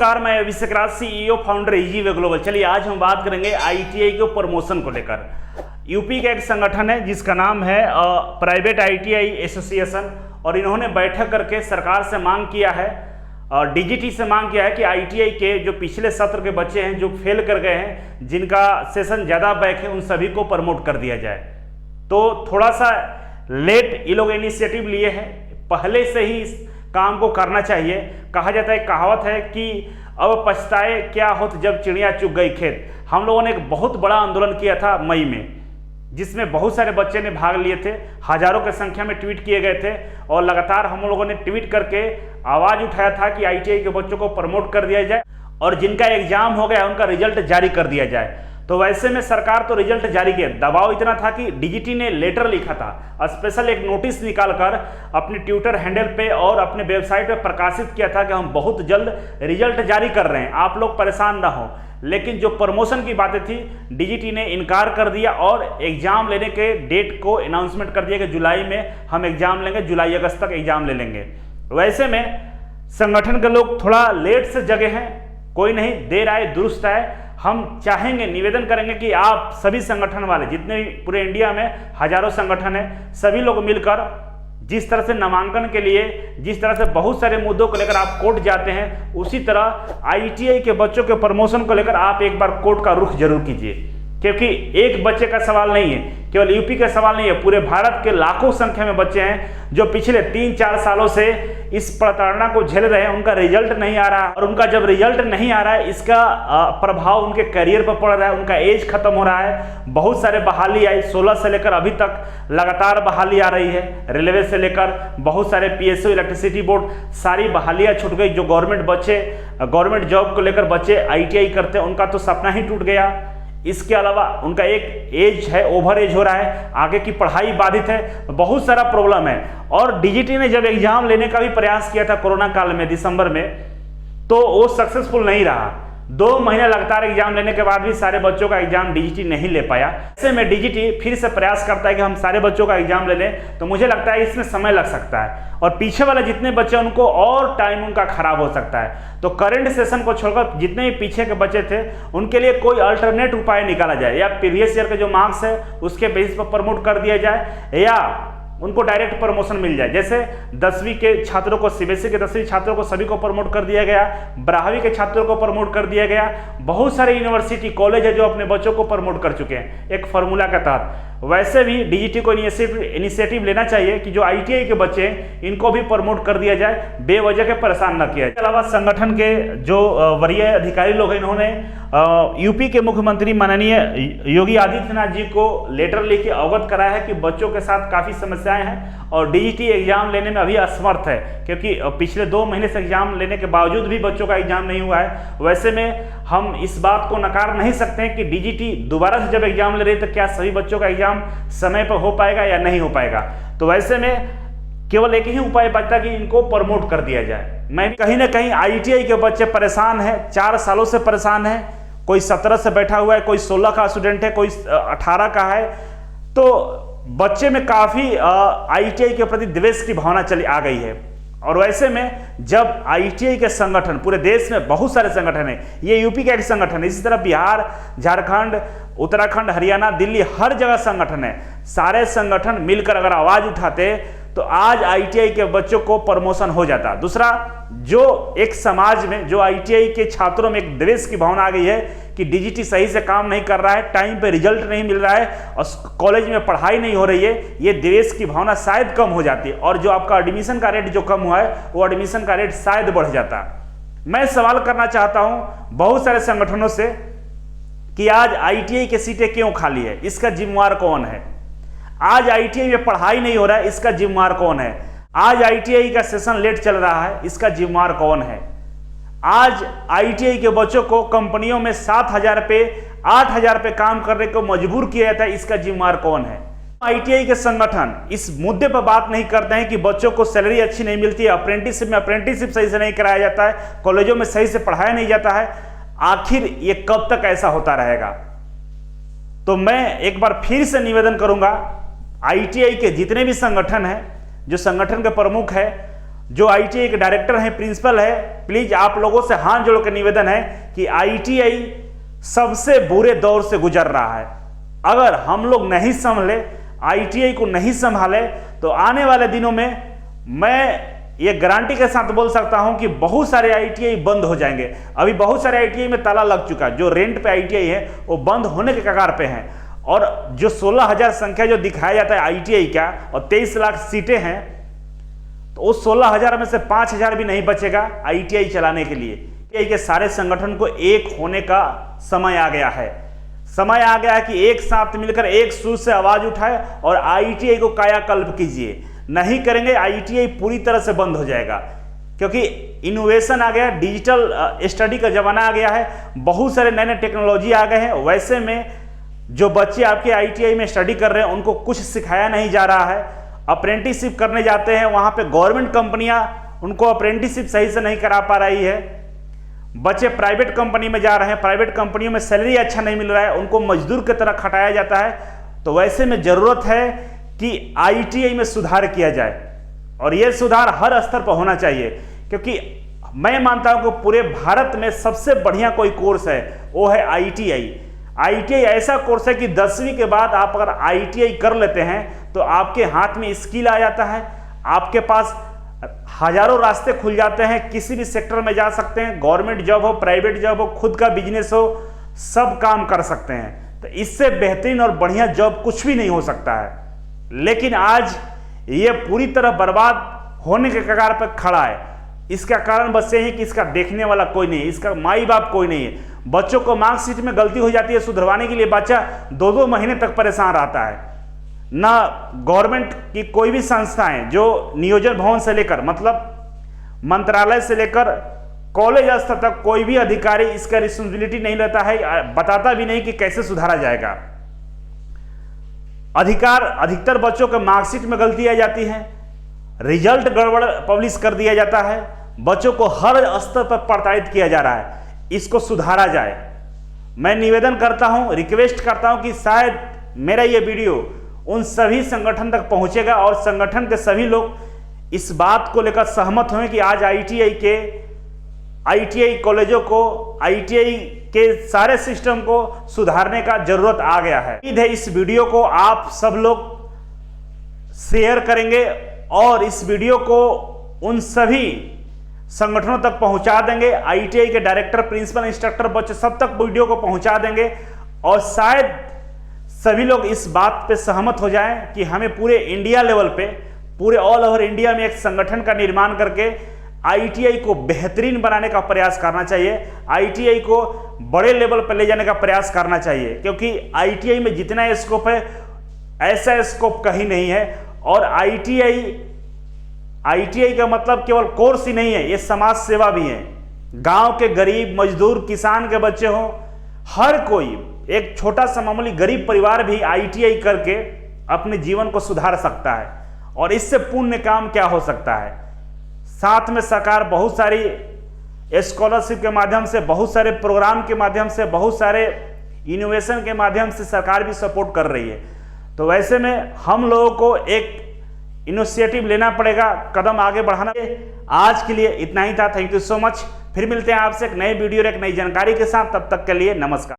नमस्कार, मैं अभिषेक राज, CEO founder इजीवे global. चलिए आज हम बात करेंगे आईटीआई के प्रमोशन को लेकर। यूपी का एक संगठन है जिसका नाम है प्राइवेट आईटीआई एसोसिएशन, और इन्होंने बैठक करके सरकार से मांग किया है, डीजीटी से मांग किया है कि आईटीआई के जो पिछले सत्र के बच्चे हैं जो फेल कर गए हैं, जिनका सेशन ज़्यादा बैक है, उन सभी को प्रमोट कर दिया जाए। तो थोड़ा सा लेट ये लोग इनिशिएटिव लिए हैं, पहले से ही इस काम को करना चाहिए। कहा जाता है, कहावत है कि अब पछताए क्या होत जब चिड़िया चुग गई खेत। हम लोगों ने एक बहुत बड़ा आंदोलन किया था मई में, जिसमें बहुत सारे बच्चे ने भाग लिए थे, हजारों की संख्या में ट्वीट किए गए थे, और लगातार हम लोगों ने ट्वीट करके आवाज़ उठाया था कि आईटीआई के बच्चों को प्रमोट कर दिया जाए और जिनका एग्जाम हो गया उनका रिजल्ट जारी कर दिया जाए। तो वैसे में सरकार तो रिजल्ट जारी किया, दबाव इतना था कि डीजीटी ने लेटर लिखा था, स्पेशल एक नोटिस निकालकर अपने ट्विटर हैंडल पे और अपने वेबसाइट पे प्रकाशित किया था कि हम बहुत जल्द रिजल्ट जारी कर रहे हैं, आप लोग परेशान ना हो। लेकिन जो प्रमोशन की बातें थी, डीजीटी ने इनकार कर दिया और एग्जाम लेने के डेट को अनाउंसमेंट कर दिया कि जुलाई में हम एग्जाम लेंगे, जुलाई अगस्त तक एग्जाम ले लेंगे। वैसे में संगठन के लोग थोड़ा लेट से जगे हैं, कोई नहीं, देर आए दुरुस्त आए। हम चाहेंगे, निवेदन करेंगे कि आप सभी संगठन वाले, जितने भी पूरे इंडिया में हजारों संगठन हैं, सभी लोग मिलकर जिस तरह से नामांकन के लिए, जिस तरह से बहुत सारे मुद्दों को लेकर आप कोर्ट जाते हैं, उसी तरह आईटीआई के बच्चों के प्रमोशन को लेकर आप एक बार कोर्ट का रुख जरूर कीजिए। क्योंकि एक बच्चे का सवाल नहीं है, केवल यूपी का सवाल नहीं है, पूरे भारत के लाखों संख्या में बच्चे हैं जो पिछले 3-4 सालों से इस प्रताड़ना को झेल रहे हैं, उनका रिजल्ट नहीं आ रहा, और उनका जब रिजल्ट नहीं आ रहा है, इसका प्रभाव उनके करियर पर पड़ रहा है, उनका एज खत्म हो रहा है। बहुत सारे बहाली आई, 16 से लेकर अभी तक लगातार बहाली आ रही है, रेलवे से लेकर बहुत सारे पीएसयू, इलेक्ट्रिसिटी बोर्ड, सारी बहालियाँ छूट गई। जो गवर्नमेंट जॉब को लेकर बच्चे आईटीआई करते हैं, उनका तो सपना ही टूट गया। इसके अलावा उनका एक एज है, ओवर एज हो रहा है, आगे की पढ़ाई बाधित है, बहुत सारा प्रॉब्लम है। और डीजीटी ने जब एग्जाम लेने का भी प्रयास किया था कोरोना काल में दिसंबर में, तो वो सक्सेसफुल नहीं रहा। 2 महीने लगातार एग्जाम लेने के बाद भी सारे बच्चों का एग्जाम डीजीटी नहीं ले पाया। ऐसे में डीजीटी फिर से प्रयास करता है कि हम सारे बच्चों का एग्जाम ले लें, तो मुझे लगता है इसमें समय लग सकता है, और पीछे वाले जितने बच्चे उनको और टाइम उनका खराब हो सकता है। तो करंट सेशन को छोड़कर जितने भी पीछे के बच्चे थे, उनके लिए कोई अल्टरनेट उपाय निकाला जाए, या प्रीवियस ईयर के जो मार्क्स है उसके बेसिस पर प्रमोट कर दिया जाए, या उनको डायरेक्ट प्रमोशन मिल जाए। जैसे 10वीं के छात्रों को, सीबीएसई के 10वीं छात्रों को सभी को प्रमोट कर दिया गया, 12वीं के छात्रों को प्रमोट कर दिया गया। बहुत सारे यूनिवर्सिटी, कॉलेज है जो अपने बच्चों को प्रमोट कर चुके हैं एक फार्मूला के तहत। वैसे भी डीजीटी को इनिशिएटिव लेना चाहिए कि जो आईटीआई के बच्चे हैं इनको भी प्रमोट कर दिया जाए, बेवजह के परेशान न किया जाए। इसके अलावा संगठन के जो वरीय अधिकारी लोग हैं, इन्होंने यूपी के मुख्यमंत्री माननीय योगी आदित्यनाथ जी को लेटर लिख के अवगत कराया है कि बच्चों के साथ काफ़ी समस्याएं हैं और डीजीटी एग्जाम लेने में अभी असमर्थ है, क्योंकि पिछले 2 महीने से एग्जाम लेने के बावजूद भी बच्चों का एग्जाम नहीं हुआ है। वैसे में हम इस बात को नकार नहीं सकते हैं कि डीजीटी दोबारा से जब एग्जाम ले रही है तो क्या सभी बच्चों का एग्जाम समय पर हो पाएगा या नहीं हो पाएगा। तो वैसे में केवल एक ही उपाय बचता है कि इनको प्रमोट कर दिया जाए। मैं भी कहीं ना कहीं आईटीआई के बच्चे परेशान हैं, 4 सालों से परेशान हैं, कोई 17 से बैठा हुआ है, कोई 16 का स्टूडेंट है, कोई 18 का है। तो बच्चे में काफ़ी आईटीआई के प्रति द्वेष की भावना चली आ गई है। और वैसे में जब आईटीआई के संगठन, पूरे देश में बहुत सारे संगठन हैं, ये यूपी का एक संगठन है, इसी तरह बिहार, झारखंड, उत्तराखंड, हरियाणा, दिल्ली, हर जगह संगठन है। सारे संगठन मिलकर अगर आवाज़ उठाते तो आज आईटीआई के बच्चों को प्रमोशन हो जाता। दूसरा, जो एक समाज में, जो आईटीआई के छात्रों में एक द्वेष की भावना आ गई है कि डीजीटी सही से काम नहीं कर रहा है, टाइम पे रिजल्ट नहीं मिल रहा है और कॉलेज में पढ़ाई नहीं हो रही है, ये द्वेष की भावना शायद कम हो जाती है, और जो आपका एडमिशन का रेट जो कम हुआ है, वो एडमिशन का रेट शायद बढ़ जाता। मैं सवाल करना चाहता हूं बहुत सारे संगठनों से कि आज आईटीआई की सीटें क्यों खाली है, इसका जिम्मेवार कौन है? आज आईटीआई में पढ़ाई नहीं हो रहा है, इसका जिम्मेवार कौन है? आज आईटीआई का सेशन लेट चल रहा है, इसका जिम्मेवार कौन है? आज आईटीआई के बच्चों को कंपनियों में 7,000 पे, 8,000 पे काम करने को मजबूर किया जाता है, इसका जिम्मेवार कौन है? आईटीआई के संगठन इस मुद्दे पर बात नहीं करते हैं कि बच्चों को सैलरी अच्छी नहीं मिलती है, अप्रेंटिसशिप सही से नहीं कराया जाता है, कॉलेजों में सही से पढ़ाया नहीं जाता है। आखिर ये कब तक ऐसा होता रहेगा? तो मैं एक बार फिर से निवेदन करूंगा, आईटीआई के जितने भी संगठन हैं, जो संगठन के प्रमुख है, जो ITI के डायरेक्टर हैं, प्रिंसिपल है, प्लीज आप लोगों से हाथ जोड़कर निवेदन है कि ITI सबसे बुरे दौर से गुजर रहा है। अगर हम लोग नहीं संभले, ITI को नहीं संभाले, तो आने वाले दिनों में मैं ये गारंटी के साथ बोल सकता हूं कि बहुत सारे ITI बंद हो जाएंगे। अभी बहुत सारे ITI में ताला लग चुका है। जो रेंट पे ITI है वो बंद होने के कगार पे हैं। और जो 16,000 संख्या जो दिखाया जाता है ITI का और 23 लाख सीटें हैं, तो उस 16,000 में से 5,000 भी नहीं बचेगा ITI चलाने के लिए। ITI के सारे संगठन को एक होने का समय आ गया है। समय आ गया है कि एक साथ मिलकर एक सुर से आवाज उठाए और ITI को कायाकल्प कीजिए। नहीं करेंगे ITI पूरी तरह से बंद हो जाएगा, क्योंकि इनोवेशन आ गया, डिजिटल स्टडी का जमाना आ गया है, बहुत सारे नए नए टेक्नोलॉजी आ गए हैं। वैसे में जो बच्चे आपके ITI में स्टडी कर रहे हैं उनको कुछ सिखाया नहीं जा रहा है। अप्रेंटिसशिप करने जाते हैं, वहां पे गवर्नमेंट कंपनियां उनको अप्रेंटिसशिप सही से नहीं करा पा रही है। बच्चे प्राइवेट कंपनी में जा रहे हैं, प्राइवेट कंपनियों में सैलरी अच्छा नहीं मिल रहा है, उनको मजदूर की तरह खटाया जाता है। तो वैसे में जरूरत है कि ITI में सुधार किया जाए, और यह सुधार हर स्तर पर होना चाहिए, क्योंकि मैं मानता हूं कि पूरे भारत में सबसे बढ़िया कोई कोर्स है वो है ITI। ITI ऐसा कोर्स है कि 10वीं के बाद आप अगर ITI कर लेते हैं तो आपके हाथ में स्किल आ जाता है, आपके पास हजारों रास्ते खुल जाते हैं, किसी भी सेक्टर में जा सकते हैं, गवर्नमेंट जॉब हो, प्राइवेट जॉब हो, खुद का बिजनेस हो, सब काम कर सकते हैं। तो इससे बेहतरीन और बढ़िया जॉब कुछ भी नहीं हो सकता है। लेकिन आज ये पूरी तरह बर्बाद होने के कगार पर खड़ा है। इसका कारण बस यही है कि इसका देखने वाला कोई नहीं है, इसका माई बाप कोई नहीं है। बच्चों को मार्कशीट में गलती हो जाती है, सुधरवाने के लिए बच्चा 2-2 महीने तक परेशान रहता है। ना गवर्नमेंट की कोई भी संस्थाएं, जो नियोजन भवन से लेकर मतलब मंत्रालय से लेकर कॉलेज स्तर तक कोई भी अधिकारी इसका रिस्पॉन्सिबिलिटी नहीं लेता है, बताता भी नहीं कि कैसे सुधारा जाएगा। अधिकतर बच्चों के मार्कशीट में गलती आ जाती है, रिजल्ट गड़बड़ पब्लिश कर दिया जाता है, बच्चों को हर स्तर पर प्रताड़ित किया जा रहा है। इसको सुधारा जाए। मैं निवेदन करता हूं, रिक्वेस्ट करता हूं कि शायद मेरा ये वीडियो उन सभी संगठन तक पहुंचेगा और संगठन के सभी लोग इस बात को लेकर सहमत हुए कि आज ITI कॉलेजों को, ITI के सारे सिस्टम को सुधारने का जरूरत आ गया है। उम्मीद है इस वीडियो को आप सब लोग शेयर करेंगे और इस वीडियो को उन सभी संगठनों तक पहुंचा देंगे। ITI के डायरेक्टर, प्रिंसिपल, इंस्ट्रक्टर, बच्चे सब तक वीडियो को पहुंचा देंगे और शायद सभी लोग इस बात पे सहमत हो जाएं कि हमें पूरे इंडिया लेवल पे, पूरे ऑल ओवर इंडिया में एक संगठन का निर्माण करके ITI को बेहतरीन बनाने का प्रयास करना चाहिए, ITI को बड़े लेवल पर ले जाने का प्रयास करना चाहिए, क्योंकि ITI में जितना स्कोप है ऐसा स्कोप कहीं नहीं है। और ITI का मतलब केवल कोर्स ही नहीं है, ये समाज सेवा भी है। गांव के गरीब, मजदूर, किसान के बच्चे हों, हर कोई, एक छोटा सा मामूली गरीब परिवार भी ITI करके अपने जीवन को सुधार सकता है। और इससे पुण्य काम क्या हो सकता है। साथ में सरकार बहुत सारी स्कॉलरशिप के माध्यम से, बहुत सारे प्रोग्राम के माध्यम से, बहुत सारे इनोवेशन के माध्यम से सरकार भी सपोर्ट कर रही है। तो वैसे में हम लोगों को एक इनिशिएटिव लेना पड़ेगा, कदम आगे बढ़ाना। आज के लिए इतना ही था। Thank you so much. फिर मिलते हैं आपसे एक नए वीडियो और एक नई जानकारी के साथ। तब तक के लिए नमस्कार।